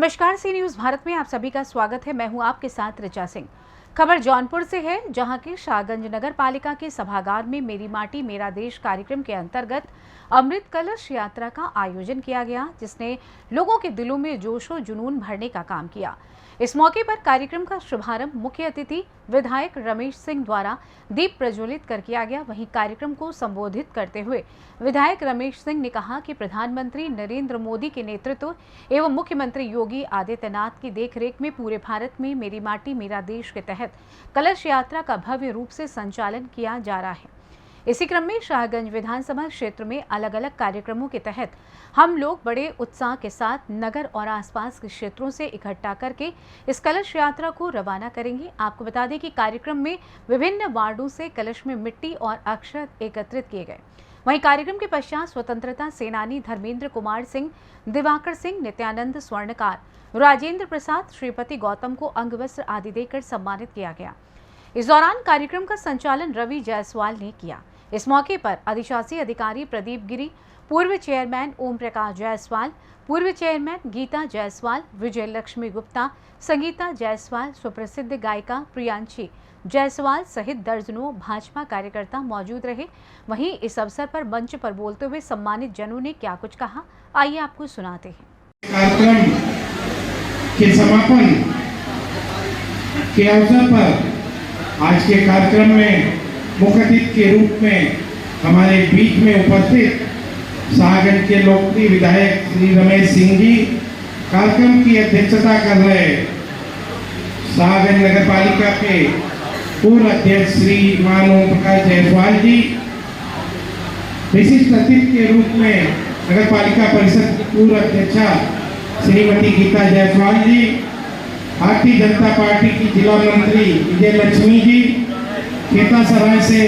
नमस्कार, सी न्यूज़ भारत में आप सभी का स्वागत है। मैं हूं आपके साथ ऋचा सिंह। खबर जौनपुर से है, जहां की शाहगंज नगर पालिका के सभागार में मेरी माटी मेरा देश कार्यक्रम के अंतर्गत अमृत कलश यात्रा का आयोजन किया गया, जिसने लोगों के दिलों में जोश और जुनून भरने का काम किया। इस मौके पर कार्यक्रम का शुभारंभ मुख्य अतिथि विधायक रमेश सिंह द्वारा दीप प्रज्वलित कर किया गया। वहीं कार्यक्रम को संबोधित करते हुए विधायक रमेश सिंह ने कहा कि प्रधानमंत्री नरेंद्र मोदी के नेतृत्व एवं मुख्यमंत्री योगी आदित्यनाथ की देखरेख में पूरे भारत में मेरी माटी मेरा देश के तहत कलश यात्रा का भव्य रूप से संचालन किया जा रहा है। इसी क्रम में शाहगंज विधानसभा क्षेत्र में अलग अलग कार्यक्रमों के तहत हम लोग बड़े उत्साह के साथ नगर और आसपास के क्षेत्रों से इकट्ठा करके इस कलश यात्रा को रवाना करेंगे। आपको बता दें कि कार्यक्रम में विभिन्न वार्डों से कलश में मिट्टी और अक्षत एकत्रित किए गए। वहीं कार्यक्रम के पश्चात स्वतंत्रता सेनानी धर्मेंद्र कुमार सिंह, दिवाकर सिंह, नित्यानंद स्वर्णकार, राजेंद्र प्रसाद, श्रीपति गौतम को अंगवस्त्र आदि देकर सम्मानित किया गया। इस दौरान कार्यक्रम का संचालन रवि जायसवाल ने किया। इस मौके पर अधिशासी अधिकारी प्रदीप गिरी, पूर्व चेयरमैन ओम प्रकाश जायसवाल, पूर्व चेयरमैन गीता जायसवाल, विजय लक्ष्मी गुप्ता, संगीता जायसवाल, सुप्रसिद्ध गायिका प्रियांशी जायसवाल सहित दर्जनों भाजपा कार्यकर्ता मौजूद रहे। वहीं इस अवसर पर मंच पर बोलते हुए सम्मानित जनों ने क्या कुछ कहा, आइए आपको सुनाते हैं। कार्यक्रम के समापन के अवसर पर आज के कार्यक्रम में मुख्य अतिथि के रूप में हमारे बीच में उपस्थित शाहगंज के लोकप्रिय विधायक श्री रमेश सिंह जी कार्यक्रम की अध्यक्षता कर रहे। शाहगंज नगर पालिका के पूर्व अध्यक्ष श्री मान ओम प्रकाश जायसवाल जी, विशिष्ट अतिथि के रूप में नगर पालिका परिषद की पूर्व अध्यक्षा श्रीमती गीता जायसवाल जी, भारतीय जनता पार्टी की जिला मंत्री विजय लक्ष्मी जी, खेता सराय से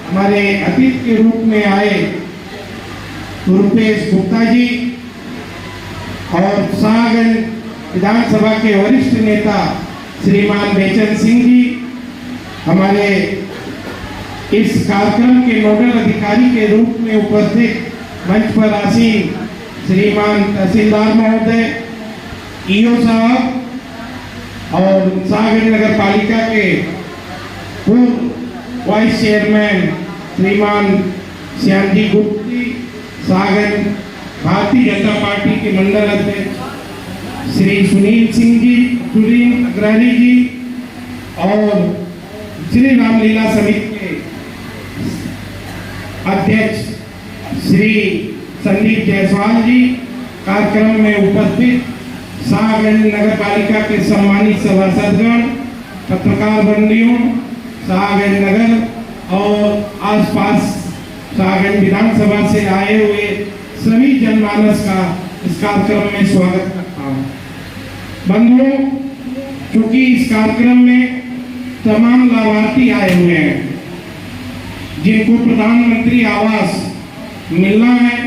हमारे अतिथि के रूप में आए रुपेश गुप्ता जी और शाहगंज विधानसभा के वरिष्ठ नेता श्रीमान बेचन सिंह जी, हमारे इस कार्यक्रम के नोडल अधिकारी के रूप में उपस्थित मंच पर आसीन श्रीमान तहसीलदार महोदय, ईओ साहब और शाहगंज नगर पालिका के पूर्व वाइस चेयरमैन श्रीमान श्यामजी गुप्ती, शाहगंज भारतीय जनता पार्टी के मंडल अध्यक्ष श्री सुनील सिंह जी, सुनील अग्रहरी जी और श्री रामलीला समिति के अध्यक्ष श्री संदीप जायसवाल जी, कार्यक्रम में उपस्थित शाहगंज नगर पालिका के सम्मानित सभासदगण, पत्रकार बंधुओं, शाहगंज नगर और आसपास शाहगंज विधानसभा से आए हुए सभी जनमानस का इस कार्यक्रम में स्वागत करता हूँ। बंधुओं, चूंकि इस कार्यक्रम में तमाम लाभार्थी आए हुए हैं जिनको प्रधानमंत्री आवास मिलना है,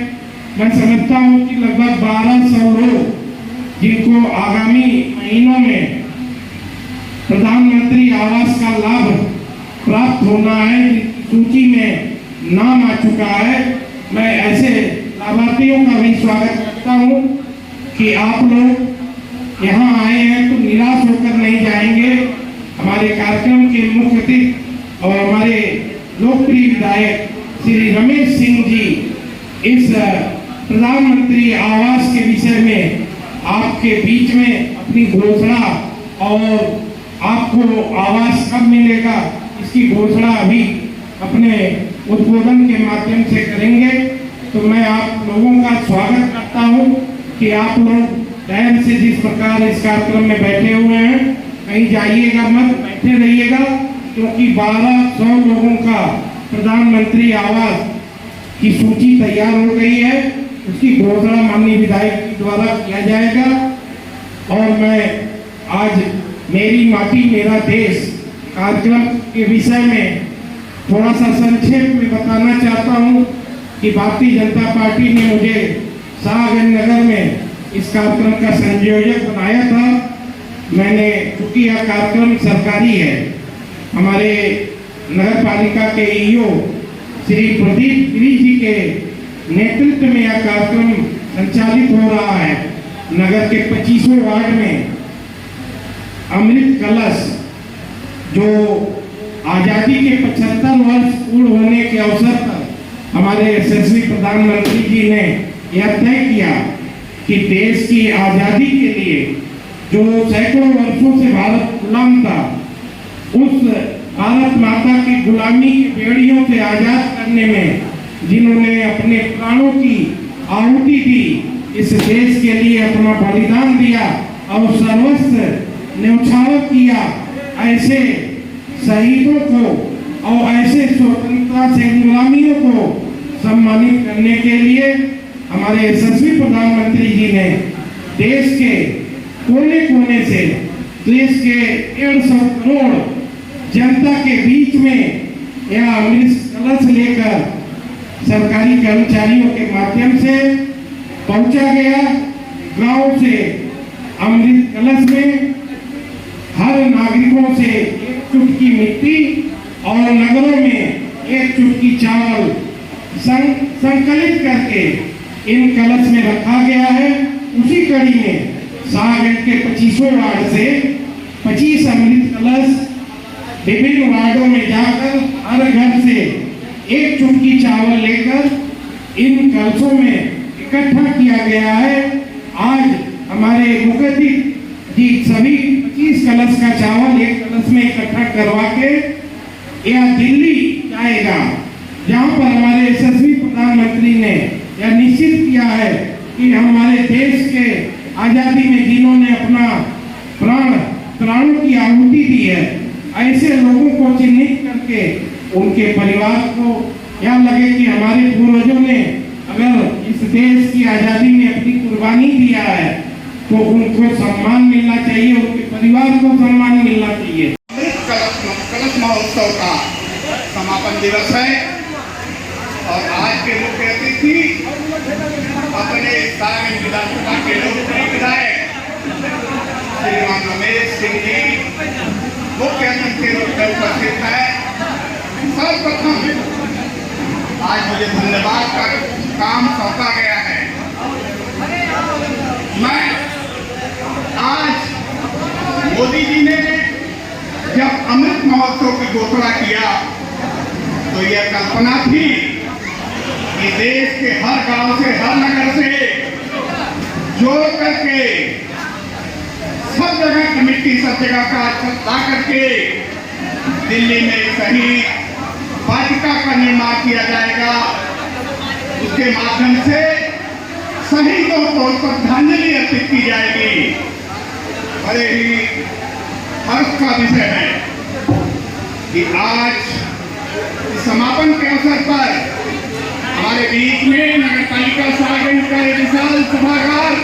मैं समझता हूँ कि लगभग 1200 लोग जिनको आगामी महीनों में प्रधानमंत्री आवास का लाभ प्राप्त होना है, सूची में नाम आ चुका है। मैं ऐसे लाभार्थियों का भी स्वागत करता हूं कि आप लोग यहां आए हैं तो निराश होकर नहीं जाएंगे। हमारे कार्यक्रम के मुख्य अतिथि और हमारे लोकप्रिय विधायक श्री रमेश सिंह जी इस प्रधानमंत्री आवास के विषय में आपके बीच में अपनी घोषणा और आपको आवास कब मिलेगा इसकी घोषणा अभी अपने उद्बोधन के माध्यम से करेंगे। तो मैं आप लोगों का स्वागत करता हूं कि आप लोग ध्यान से जिस प्रकार इस कार्यक्रम में बैठे हुए हैं, कहीं जाइएगा मत, बैठे रहिएगा, क्योंकि 1200 लोगों का प्रधानमंत्री आवास की सूची तैयार हो गई है। उसकी घोषणा माननीय विधायक द्वारा किया जाएगा। और मैं आज मेरी माटी मेरा देश कार्यक्रम के विषय में थोड़ा सा संक्षेप में बताना चाहता हूं कि भारतीय जनता पार्टी ने मुझे शाहगंज नगर में इस कार्यक्रम का संयोजक बनाया था। मैंने, चूंकि यह कार्यक्रम सरकारी है, हमारे नगर पालिका के ईओ श्री प्रदीप गिरी जी के नेतृत्व में यह कार्यक्रम संचालित हो रहा है। नगर के 25वें वार्ड में अमृत कलश जो आजादी के 75 वर्ष पूर्ण होने के अवसर पर हमारे यशस्वी प्रधानमंत्री जी ने यह तय किया कि देश की आजादी के लिए जो सैकड़ों वर्षों से भारत गुलाम था, उस भारत माता की गुलामी की बेड़ियों से आजाद करने में जिन्होंने अपने प्राणों की आहुति दी, इस देश के लिए अपना बलिदान दिया और सर्वस्व न्यौछावर किया, ऐसे शहीदों को और ऐसे स्वतंत्रता सेनानियों को सम्मानित करने के लिए हमारे यशस्वी प्रधानमंत्री जी ने देश के कोने कोने से देश के 150 करोड़ जनता के बीच में यह अमृत कलश लेकर सरकारी कर्मचारियों के माध्यम से पहुंचा गया। गांव से अमृत कलश में हर नागरिकों से एक चुटकी मिट्टी और नगरों में एक चुटकी चावल संकलित करके इन कलश में रखा गया है। उसी कड़ी में शाहगंज के 25वें वार्ड से 25 अमृत कलश विभिन्न वार्डों में जाकर हर घर से एक चुटकी चावल लेकर इन कलशों में इकट्ठा किया गया है। आज हमारे मुखर्जी जी सभी 25 कलश का चावल एक कलश में इकट्ठा करवा के यह दिल्ली जाएगा, जहां पर हमारे यशस्वी प्रधानमंत्री ने यह निश्चित किया है कि हमारे देश के आजादी में जिन्होंने अपना प्राणों की आहुति दी है, ऐसे लोगों को चिन्हित करके उनके परिवार को यह लगे कि हमारे पूर्वजों ने अगर इस देश की आजादी में अपनी कुर्बानी दिया है तो उनको सम्मान मिलना चाहिए, उनके परिवार को सम्मान मिलना चाहिए। कलश महोत्सव का समापन दिवस है और आज के मुख्य अतिथि अपने सारण विधानसभा के लोकप्रिय विधायक श्रीमान रमेश सिंह जी मुख्य अतिथि के रूप में उपस्थित है। सर्वप्रथम आज मुझे धन्यवाद का काम सौंपा गया है। मैं आज मोदी जी ने जब अमृत महोत्सव की घोषणा किया तो यह कल्पना थी कि देश के हर गांव से हर नगर से जोड़ करके सब जगह की मिट्टी सब जगह का ला करके दिल्ली में शहीद वाटिका का निर्माण किया जाएगा। उसके माध्यम से शहीदों को श्रद्धांजलि अर्पित की जाएगी। बड़े ही हर्ष का विषय है कि आज समापन के अवसर पर हमारे बीच में नगर पालिका शाहगंज का एक विशाल सभागार,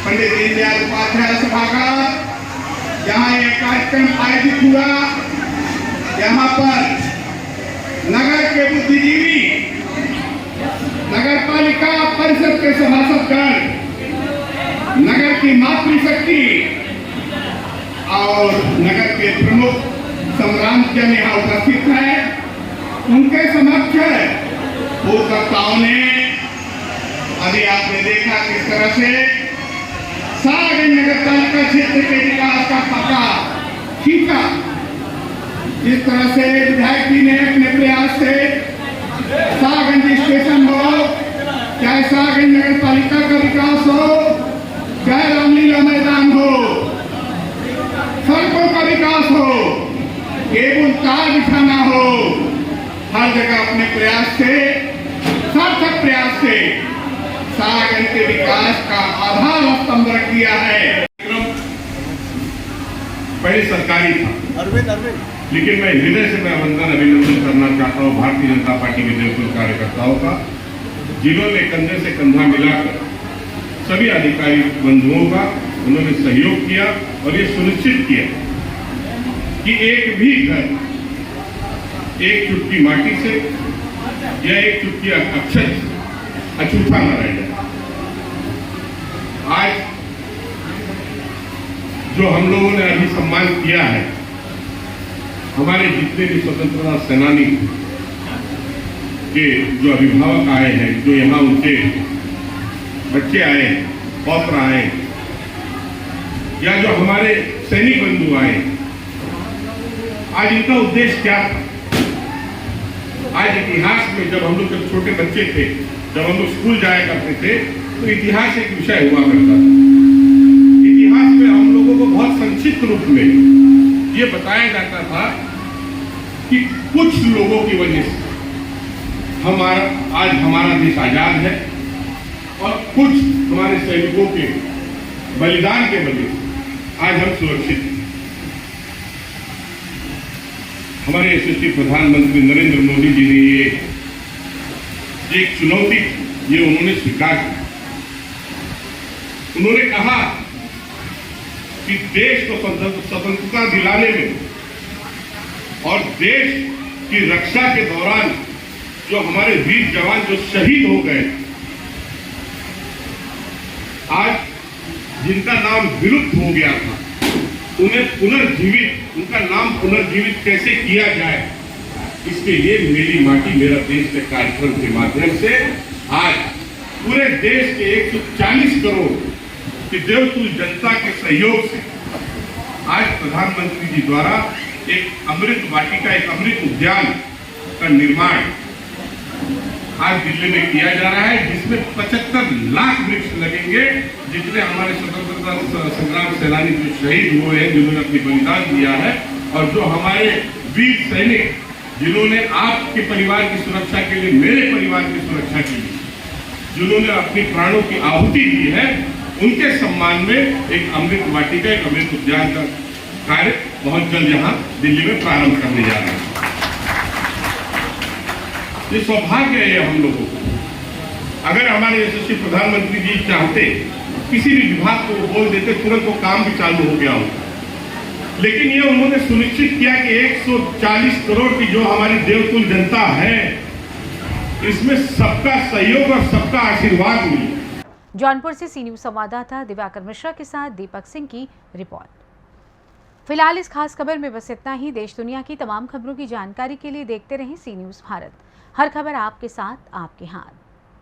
पंडित दीनदयाल उपाध्याय सभागार, जहां यह कार्यक्रम आयोजित हुआ, यहाँ पर नगर के बुद्धिजीवी, नगर पालिका परिषद के सभासदगण, नगर की मातृशक्ति और नगर के प्रमुख संग्राम जन यहाँ उपस्थित है। उनके समक्ष भूतकर्ताओं ने अभी आपने देखा किस तरह से शाहगंज नगर पालिका क्षेत्र के विकास का पता खींचा। जिस तरह से विधायक जी ने अपने प्रयास से शाहगंज स्टेशन हो, चाहे शाहगंज नगर पालिका का विकास हो, चाहे रामलीला मैदान हो, सड़कों का विकास हो, केबल तार बिछाना हो, हर जगह अपने प्रयास से, सार्थक प्रयास से शाहगंज के विकास का आधार स्तंभ रख दिया है। पहले सरकारी था, लेकिन मैं हृदय से मैं वंदन अभिनंदन करना चाहता हूँ भारतीय जनता पार्टी के बिल्कुल कार्यकर्ताओं का, जिन्होंने कंधे से कंधा मिलाकर सभी अधिकारी बंधुओं का उन्होंने सहयोग किया और ये सुनिश्चित किया कि एक भी घर एक चुटकी माटी से या एक चुटकी अक्षर अछूता न रह जाए। आज जो हम लोगों ने अभी सम्मान किया है, हमारे जितने भी स्वतंत्रता सेनानी के जो अभिभावक आए हैं, जो यहाँ उनके बच्चे आए हैं, बौत्रा आए या जो हमारे सैनिक बंधु आए, आज इनका उद्देश्य क्या था? आज इतिहास में जब हम लोग जब छोटे बच्चे थे, जब हम लोग स्कूल जाया करते थे, तो इतिहास एक विषय हुआ करता था। इतिहास में हम लोगों को बहुत संक्षिप्त रूप में ये बताया जाता था कि कुछ लोगों की वजह से आज हमारा देश आजाद है और कुछ हमारे सैनिकों के बलिदान के वजह से आज हम सुरक्षित हैं। हमारे यशस्वी प्रधानमंत्री नरेंद्र मोदी जी ने ये एक चुनौती ये उन्होंने स्वीकार की। उन्होंने कहा कि देश को स्वतंत्रता दिलाने में और देश की रक्षा के दौरान जो हमारे वीर जवान जो शहीद हो गए, आज जिनका नाम विलुप्त हो गया था, उन्हें पुनर्जीवित, उनका नाम पुनर्जीवित कैसे किया जाए, इसके लिए मेरी माटी मेरा देश के कार्यक्रम के माध्यम से आज पूरे देश के 140 करोड़ की देवतुल्य जनता के सहयोग से आज प्रधानमंत्री जी द्वारा एक अमृत वाटिका, एक अमृत उद्यान का निर्माण आज दिल्ली में किया जा रहा है, जिसमें 75 लाख वृक्ष लगेंगे, जिसमें हमारे स्वतंत्रता संग्राम सेनानी जो शहीद हुए हैं, जिन्होंने अपनी बलिदान दिया है, और जो हमारे वीर सैनिक जिन्होंने आपके परिवार की सुरक्षा के लिए, मेरे परिवार की सुरक्षा के लिए जिन्होंने अपनी प्राणों की आहुति दी है, उनके सम्मान में एक अमृत वाटिका, एक अमृत उद्यान का कार्य बहुत जल्द यहाँ दिल्ली में प्रारंभ करने जा रहे हैं। ये सौभाग्य है हम लोगों को। अगर हमारे यशस्वी प्रधानमंत्री जी चाहते, किसी भी विभाग को बोल देते, तुरंत वो काम भी चालू हो गया होता। लेकिन ये उन्होंने सुनिश्चित किया कि 140 करोड़ की जो हमारी देवतुल्य जनता है, इसमें सबका सहयोग और सबका आशीर्वाद मिले। जौनपुर से सी न्यूज संवाददाता दिवाकर मिश्रा के साथ दीपक सिंह की रिपोर्ट। फिलहाल इस खास खबर में बस इतना ही। देश दुनिया की तमाम खबरों की जानकारी के लिए देखते रहें सी न्यूज भारत। हर खबर आपके साथ, आपके हाथ।